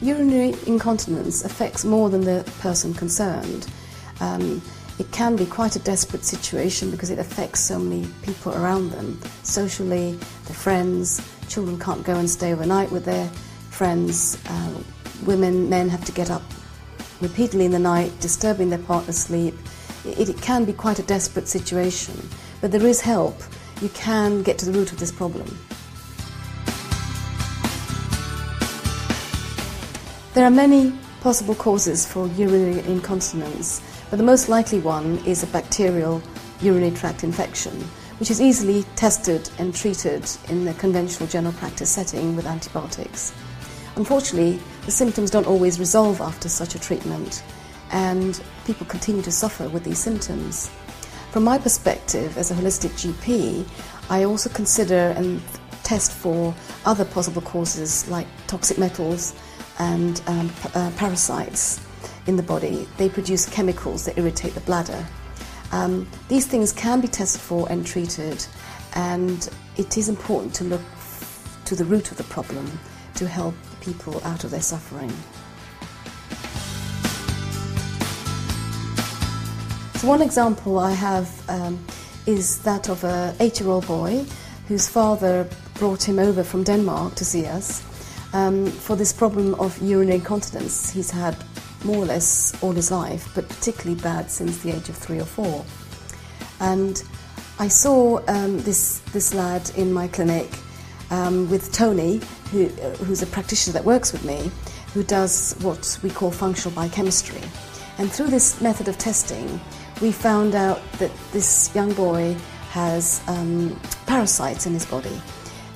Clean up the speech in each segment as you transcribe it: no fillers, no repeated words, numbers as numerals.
Urinary incontinence affects more than the person concerned. It can be quite a desperate situation because it affects so many people around them. Socially, their friends, children can't go and stay overnight with their friends, men have to get up repeatedly in the night, disturbing their partner's sleep. It can be quite a desperate situation, but there is help. You can get to the root of this problem. There are many possible causes for urinary incontinence, but the most likely one is a bacterial urinary tract infection, which is easily tested and treated in the conventional general practice setting with antibiotics. Unfortunately, the symptoms don't always resolve after such a treatment, and people continue to suffer with these symptoms. From my perspective as a holistic GP, I also consider and test for other possible causes like toxic metals and parasites in the body. They produce chemicals that irritate the bladder. These things can be tested for and treated, and it is important to look to the root of the problem to help people out of their suffering. So one example I have is that of an 8-year-old boy whose father brought him over from Denmark to see us for this problem of urinary incontinence. He's had more or less all his life, but particularly bad since the age of 3 or 4. And I saw this lad in my clinic with Tony, who's a practitioner that works with me, who does what we call functional biochemistry. And through this method of testing, we found out that this young boy has parasites in his body.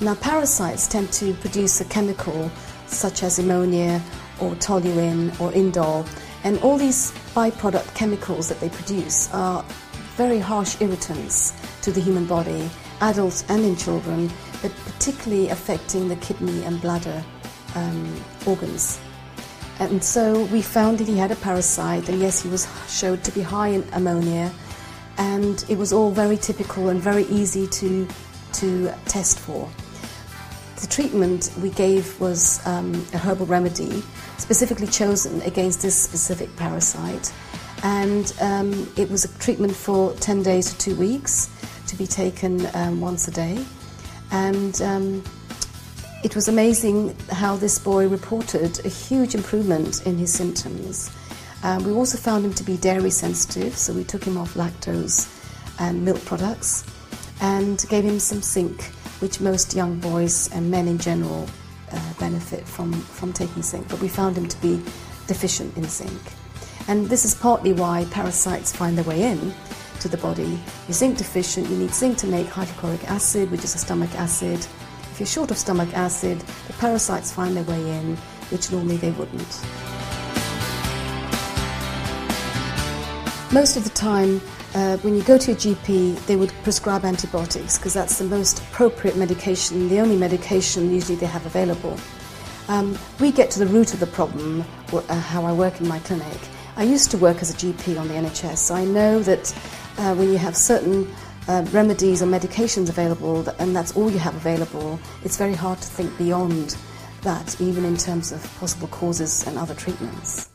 Now, parasites tend to produce a chemical such as ammonia or toluene or indole, and all these byproduct chemicals that they produce are very harsh irritants to the human body, adults and in children, but particularly affecting the kidney and bladder organs. And so we found that he had a parasite, and yes, he was showed to be high in ammonia, and it was all very typical and very easy to test for. The treatment we gave was a herbal remedy specifically chosen against this specific parasite, and it was a treatment for 10 days to 2 weeks to be taken once a day. And it was amazing how this boy reported a huge improvement in his symptoms. We also found him to be dairy sensitive, so we took him off lactose and milk products and gave him some zinc, which most young boys and men in general benefit from taking zinc, but we found him to be deficient in zinc. And this is partly why parasites find their way in to the body. You're zinc deficient, you need zinc to make hydrochloric acid, which is a stomach acid. If you're short of stomach acid, the parasites find their way in, which normally they wouldn't. Most of the time, when you go to your GP, they would prescribe antibiotics because that's the most appropriate medication, the only medication usually they have available. We get to the root of the problem, how I work in my clinic. I used to work as a GP on the NHS, so I know that when you have certain remedies or medications available, and that's all you have available, it's very hard to think beyond that, even in terms of possible causes and other treatments.